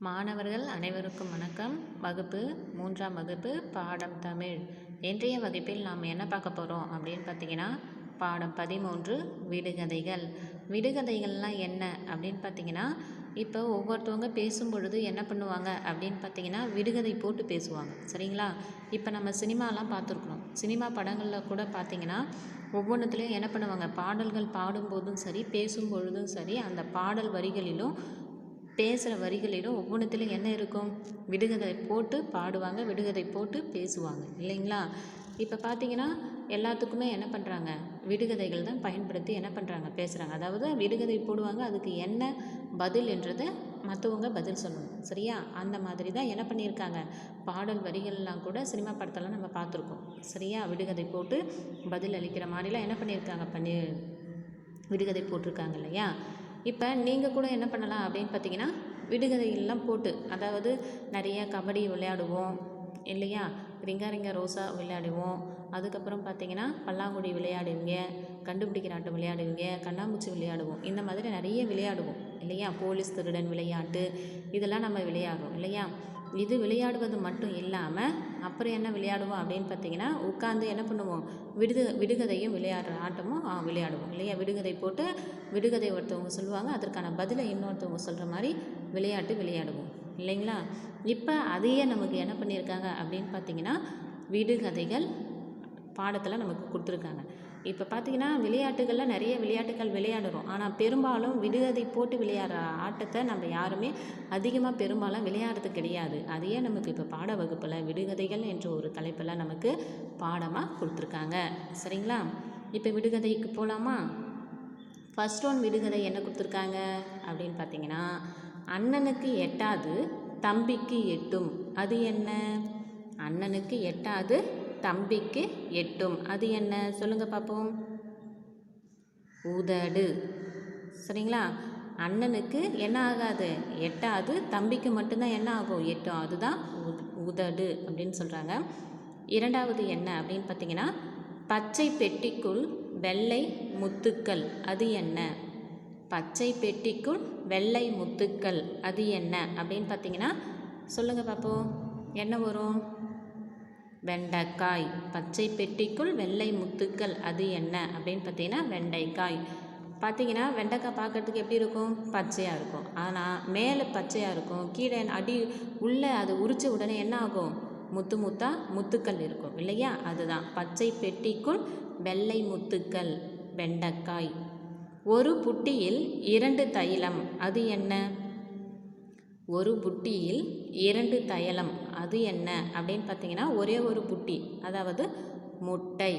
மாணவர்கள் அனைவருக்கும் வணக்கம். வகுப்பு 3ஆம் வகுப்பு பாடம் தமிழ். இன்றைய வகுப்பில் நாம் என்ன பார்க்க போகிறோம் அப்படின்னு பார்த்தீங்கன்னா, பாடம் 13 விடுகதைகள். விடுகதைகள்லாம் என்ன அப்படின்னு பார்த்தீங்கன்னா, இப்போ ஒவ்வொருத்தவங்க பேசும்பொழுது என்ன பண்ணுவாங்க அப்படின்னு பார்த்தீங்கன்னா, விடுகதை போட்டு பேசுவாங்க. சரிங்களா? இப்போ நம்ம சினிமாலாம் பார்த்துருக்குறோம். சினிமா படங்களில் கூட பார்த்தீங்கன்னா, ஒவ்வொன்றுத்துலேயும் என்ன பண்ணுவாங்க, பாடல்கள் பாடும்போதும் சரி, பேசும்பொழுதும் சரி, அந்த பாடல் வரிகளிலும் பேசுகிற வரிகளிலும் ஒவ்வொன்றுத்துலையும் என்ன இருக்கும், விடுகதை போட்டு பாடுவாங்க, விடுகதை போட்டு பேசுவாங்க இல்லைங்களா? இப்போ பார்த்தீங்கன்னா எல்லாத்துக்குமே என்ன பண்ணுறாங்க, விடுகதைகள் தான் பயன்படுத்தி என்ன பண்ணுறாங்க, பேசுகிறாங்க. அதாவது விடுகதை போடுவாங்க, அதுக்கு என்ன பதில் என்றதை மற்றவங்க பதில் சொல்லணும். சரியா? அந்த மாதிரி தான் என்ன பண்ணியிருக்காங்க, பாடல் வரிகள்லாம் கூட சினிமா படத்தெல்லாம் நம்ம பார்த்துருக்கோம். சரியா? விடுகதை போட்டு பதில் அளிக்கிற மாதிரிலாம் என்ன பண்ணியிருக்காங்க, விடுகதை போட்டிருக்காங்க இல்லையா? இப்போ நீங்கள் கூட என்ன பண்ணலாம் அப்படின்னு பார்த்தீங்கன்னா, விடுகதைகள்லாம் போட்டு, அதாவது நிறைய கபடி விளையாடுவோம் இல்லையா, ரிங்கா ரோசா விளையாடுவோம், அதுக்கப்புறம் பார்த்தீங்கன்னா பல்லாங்குழி விளையாடுவீங்க, கண்டுபிடிக்கிற ஆட்டம் விளையாடுவீங்க, கண்ணாமூச்சி விளையாடுவோம், இந்த மாதிரி நிறைய விளையாடுவோம் இல்லையா. போலீஸ் திருடன் விளையாட்டு இதெல்லாம் நம்ம விளையாடுறோம் இல்லையா. இது விளையாடுவது மட்டும் இல்லாமல் அப்புறம் என்ன விளையாடுவோம் அப்படின்னு பார்த்தீங்கன்னா, உட்காந்து என்ன பண்ணுவோம், விடுகதையும் விளையாடுற ஆட்டமும் விளையாடுவோம் இல்லையா. விடுகதை போட்டு விடுகதை ஒருத்தவங்க சொல்லுவாங்க, அதற்கான பதிலை இன்னொருத்தவங்க சொல்கிற மாதிரி விளையாட்டு விளையாடுவோம் இல்லைங்களா. இப்போ அதையே நமக்கு என்ன பண்ணியிருக்காங்க அப்படின்னு பார்த்தீங்கன்னா, விடுகதைகள் பாடத்தில் நமக்கு கொடுத்துருக்காங்க. இப்போ பார்த்திங்கன்னா விளையாட்டுகளில் நிறைய விளையாட்டுகள் விளையாடுறோம், ஆனால் பெரும்பாலும் விடுகதை போட்டு விளையாடுற ஆட்டத்தை நம்ம யாருமே அதிகமாக பெரும்பாலும் விளையாடுறது கிடையாது. அதையே நமக்கு இப்போ பாட வகுப்பில் விடுகதைகள் என்ற ஒரு தலைப்பில் நமக்கு பாடமாக கொடுத்துருக்காங்க. சரிங்களா? இப்போ விடுகதைக்கு போகலாமா? ஃபர்ஸ்ட் ஒன் விடுகதை என்ன கொடுத்துருக்காங்க அப்படின்னு பார்த்தீங்கன்னா, அண்ணனுக்கு எட்டாது தம்பிக்கு எட்டும், அது என்ன? அண்ணனுக்கு எட்டாது தம்பிக்கு எட்டும், அது என்ன? சொல்லுங்கள் பார்ப்போம். உதடு. சரிங்களா? அண்ணனுக்கு என்ன ஆகாது, எட்டாது, தம்பிக்கு மட்டும்தான் என்ன ஆகும், எட்டும், அதுதான் உதடு அப்படின்னு சொல்கிறாங்க. இரண்டாவது என்ன அப்படின்னு பார்த்தீங்கன்னா, பச்சை பெட்டிக்குள் வெள்ளை முத்துக்கள், அது என்ன? பச்சை பெட்டிக்குள் வெள்ளை முத்துக்கள், அது என்ன அப்படின்னு பார்த்தீங்கன்னா, சொல்லுங்கள் பார்ப்போம், என்ன வரும்? வெண்டைக்காய். பச்சை பெட்டிக்குள் வெள்ளை முத்துக்கள், அது என்ன அப்படின்னு பார்த்தீங்கன்னா வெண்டைக்காய். பார்த்தீங்கன்னா வெண்டைக்காய் பார்க்குறதுக்கு எப்படி இருக்கும், பச்சையாக இருக்கும். ஆனால் மேலே பச்சையாக இருக்கும், கீழே அடி உள்ளே அது உரிச்ச உடனே என்ன ஆகும், முத்து முத்தா முத்துக்கள் இருக்கும் இல்லையா. அதுதான் பச்சை பெட்டிக்குள் வெள்ளை முத்துக்கள், வெண்டைக்காய். ஒரு புட்டியில் 2 தைலம், அது என்ன? ஒரு புட்டியில் 2 தைலம், அது என்ன அப்படின்னு பார்த்தீங்கன்னா, ஒரே ஒரு புட்டி, அதாவது முட்டை.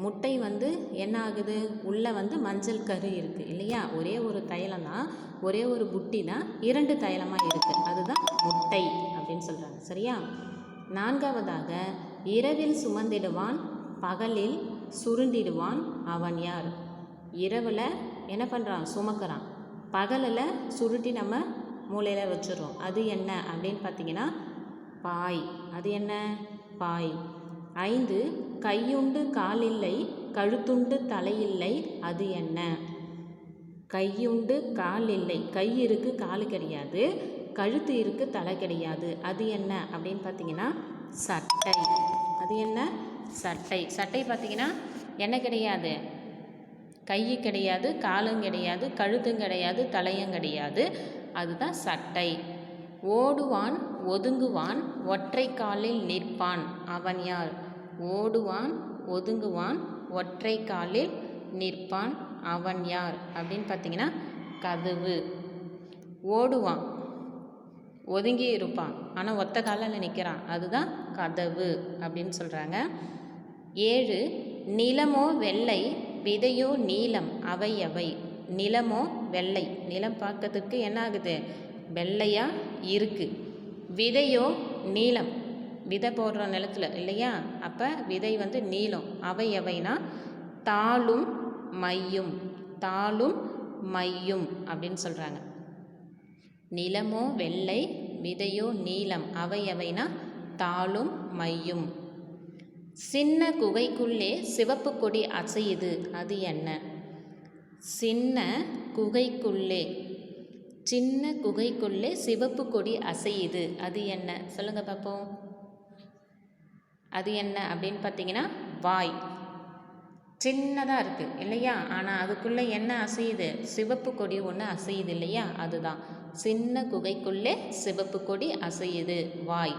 முட்டை வந்து என்ன ஆகுது, உள்ளே வந்து மஞ்சள் கரு இருக்குது இல்லையா. ஒரே ஒரு தைலம் தான், ஒரே ஒரு புட்டி தான் 2 தைலமாக இருக்குது, அதுதான் முட்டை அப்படின்னு சொல்கிறாங்க. சரியா? நான்காவதாக, இரவில் சுமந்திடுவான் பகலில் சுருண்டிடுவான், அவன் யார்? இரவில் என்ன பண்ணுறான், சுமக்கிறான், பகலில் சுருட்டி நம்ம மூளையில் வச்சிடறோம், அது என்ன அப்படின்னு பார்த்தீங்கன்னா பாய். அது என்ன? பாய். 5, கையுண்டு காலில்லை கழுத்துண்டு தலையில்லை, அது என்ன? கையுண்டு கால் இல்லை, கை இருக்குது காலு கிடையாது, கழுத்து இருக்குது தலை கிடையாது, அது என்ன அப்படின்னு பார்த்தீங்கன்னா சட்டை. அது என்ன? சட்டை. சட்டை பார்த்தீங்கன்னா என்ன கிடையாது, கை கிடையாது, காலும் கிடையாது, கழுத்தும் கிடையாது, தலையும் கிடையாது, அதுதான் சட்டை. ஓடுவான் ஒதுங்குவான் ஒற்றை காலில் நிற்பான், அவன் யார்? ஓடுவான் ஒதுங்குவான் ஒற்றை காலில் நிற்பான், அவன் யார் அப்படின்னு பார்த்தீங்கன்னா கதவு. ஓடுவான், ஒதுங்கி இருப்பான், ஆனால் ஒத்த காலில் நிற்கிறான், அதுதான் கதவு அப்படின்னு சொல்கிறாங்க. 7, நிலமோ வெள்ளை விதையோ நீலம், அவை அவை. நிலமோ வெள்ளை, நிலம் பார்க்கறதுக்கு என்ன ஆகுது, வெள்ளையாக இருக்குது. விதையோ நீலம், விதை போடுற நிலத்தில் இல்லையா, அப்போ விதை வந்து நீலம். அவை அவைனா தாளும் மையும், தாளும் மையும் அப்படின்னு சொல்கிறாங்க. நிலமோ வெள்ளை விதையோ நீலம், அவை அவைனா தாளும் மையும். சின்ன குகைக்குள்ளே சிவப்பு கொடி அசையுது, அது என்ன? சின்ன குகைக்குள்ளே சின்ன குகைக்குள்ளே சிவப்பு கொடி அசையுது, அது என்ன? சொல்லுங்கள் பார்ப்போம். அது என்ன அப்படின்னு பார்த்தீங்கன்னா வாய். சின்னதாக இருக்குது இல்லையா? ஆனால் அதுக்குள்ளே என்ன அசையுது? சிவப்பு கொடி ஒன்று அசையுது இல்லையா? அதுதான் சின்ன குகைக்குள்ளே சிவப்பு கொடி அசையுது, வாய்.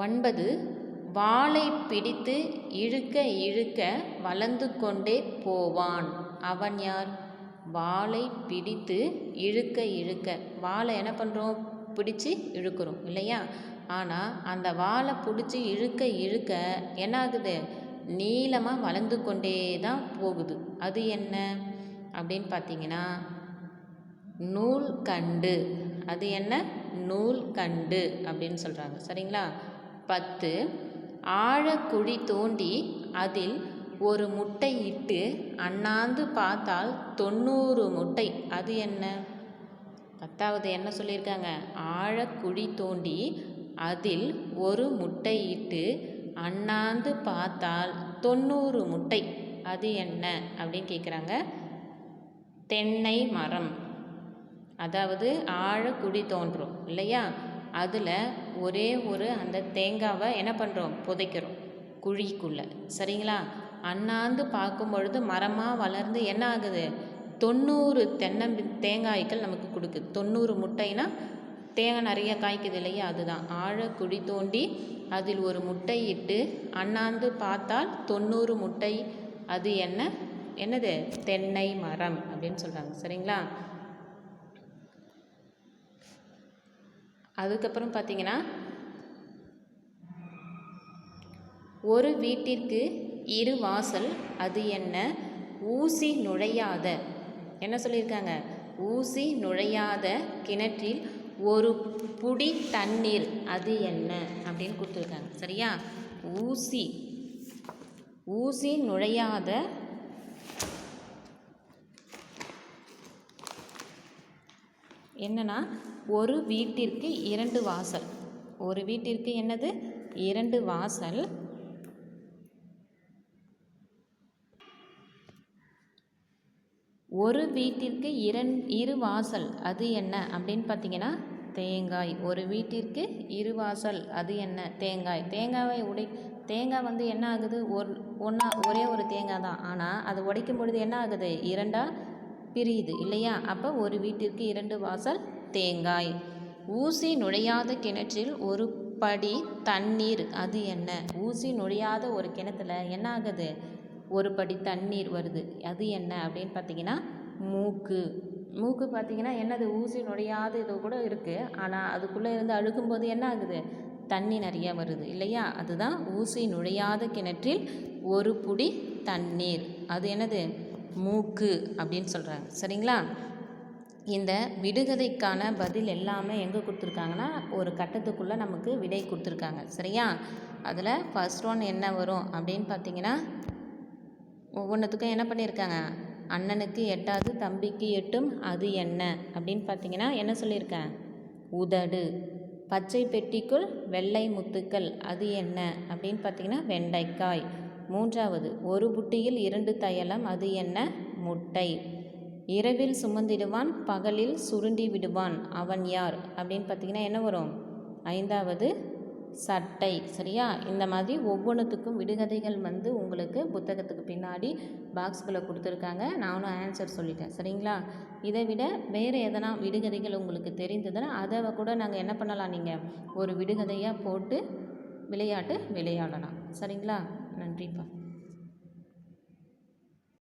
9 வாளை பிடித்து இழுக்க இழுக்க வளர்ந்து கொண்டே போவான், அவன் யார்? வாளை பிடித்து இழுக்க இழுக்க, வாளை என்ன பண்ணுறோம்? பிடிச்சி இழுக்கிறோம் இல்லையா? ஆனால் அந்த வாளை பிடிச்சி இழுக்க இழுக்க என்ன ஆகுது? நீளமாக வளர்ந்து கொண்டே தான் போகுது. அது என்ன அப்படின்னு பார்த்தீங்கன்னா நூல்கண்டு. அது என்ன? நூல்கண்டு அப்படின்னு சொல்கிறாங்க. சரிங்களா? 10 ஆழக்குழி தோண்டி அதில் ஒரு முட்டை இட்டு அண்ணாந்து பார்த்தால் 90 முட்டை, அது என்ன? 10வது என்ன சொல்லியிருக்காங்க? ஆழக்குழி தோண்டி அதில் ஒரு முட்டை இட்டு அண்ணாந்து பார்த்தால் 90 முட்டை, அது என்ன அப்படின்னு கேட்குறாங்க. தென்னை மரம். அதாவது ஆழக்குழி தோன்றும் இல்லையா? அதில் ஒரே ஒரு அந்த தேங்காவை என்ன பண்ணுறோம்? புதைக்கிறோம் குழிக்குள்ளே. சரிங்களா? அண்ணாந்து பார்க்கும் பொழுது மரமாக வளர்ந்து என்ன ஆகுது? 90 தேங்காய்கள் நமக்கு கொடுக்குது. 90 முட்டைனா தேங்காய் நிறைய காய்க்குது இல்லையா? அதுதான் ஆழக்குழி தோண்டி அதில் ஒரு முட்டை இட்டு அண்ணாந்து பார்த்தால் 90 முட்டை, அது என்ன? என்னது? தென்னை மரம் அப்படின்னு சொல்கிறாங்க. சரிங்களா? அதுக்கப்புறம் பார்த்தீங்கன்னா ஒரு வீட்டிற்கு 2 வாசல், அது என்ன? ஊசி நுழையாத, என்ன சொல்லியிருக்காங்க? ஊசி நுழையாத கிணற்றில் ஒரு புடி தண்ணீர், அது என்ன அப்படின்னு கொடுத்துருக்காங்க. சரியா? ஊசி நுழையாத என்னன்னா ஒரு வீட்டிற்கு 2 வாசல். ஒரு வீட்டிற்கு என்னது? 2 வாசல். ஒரு வீட்டிற்கு 2 வாசல், அது என்ன அப்படின்னு பார்த்தீங்கன்னா தேங்காய். ஒரு வீட்டிற்கு 2 வாசல், அது என்ன? தேங்காய். தேங்காய் வந்து என்ன ஆகுது? ஒரே ஒரு தேங்காய் தான், ஆனால் அது உடைக்கும் பொழுது என்ன ஆகுது? 2ஆக பிரியுது இல்லையா? அப்போ ஒரு வீட்டிற்கு 2 வாசல், தேங்காய். ஊசி நுழையாத கிணற்றில் ஒரு படி தண்ணீர், அது என்ன? ஊசி நுழையாத ஒரு கிணத்துல என்ன ஆகுது? ஒரு படி தண்ணீர் வருது, அது என்ன அப்படின்னு பார்த்தீங்கன்னா மூக்கு பார்த்தீங்கன்னா என்னது? ஊசி நுழையாத இது கூட இருக்குது, ஆனால் அதுக்குள்ளே இருந்து அழுகும்போது என்ன ஆகுது? தண்ணி நிறையா வருது இல்லையா? அதுதான் ஊசி நுழையாத கிணற்றில் ஒரு புடி தண்ணீர், அது என்னது? மூக்கு அப்படின்னு சொல்கிறாங்க. சரிங்களா? இந்த விடுகதைக்கான பதில் எல்லாமே எங்கே கொடுத்துருக்காங்கன்னா ஒரு கட்டத்துக்குள்ளே நமக்கு விடை கொடுத்துருக்காங்க. சரியா? அதில் ஃபர்ஸ்ட் ஒன் என்ன வரும் அப்படின்னு பார்த்தீங்கன்னா ஒவ்வொன்றுத்துக்கும் என்ன பண்ணியிருக்காங்க? அண்ணனுக்கு எட்டாது தம்பிக்கு எட்டும், அது என்ன அப்படின்னு பார்த்தீங்கன்னா என்ன சொல்லியிருக்கேன்? உதடு. பச்சை பெட்டிக்குள் வெள்ளை முத்துக்கள், அது என்ன அப்படின்னு பார்த்தீங்கன்னா வெண்டைக்காய். 3வது ஒரு புட்டியில் 2 தையலம், அது என்ன? முட்டை. இரவில் சுமந்திடுவான், பகலில் சுருண்டி விடுவான், அவன் யார் அப்படின்னு பார்த்தீங்கன்னா என்ன வரும்? 5வது சட்டை. சரியா? இந்த மாதிரி ஒவ்வொன்றுத்துக்கும் விடுகதைகள் வந்து உங்களுக்கு புத்தகத்துக்கு பின்னாடி பாக்ஸ்குள்ளே கொடுத்துருக்காங்க. நானும் ஆன்சர் சொல்லிட்டேன். சரிங்களா? இதை விட வேறு எதனா விடுகதைகள் உங்களுக்கு தெரிந்ததுன்னா அதை கூட நாங்கள் என்ன பண்ணலாம்? நீங்கள் ஒரு விடுகதையாக போட்டு விளையாடலாம். சரிங்களா? நன்றிப்பா.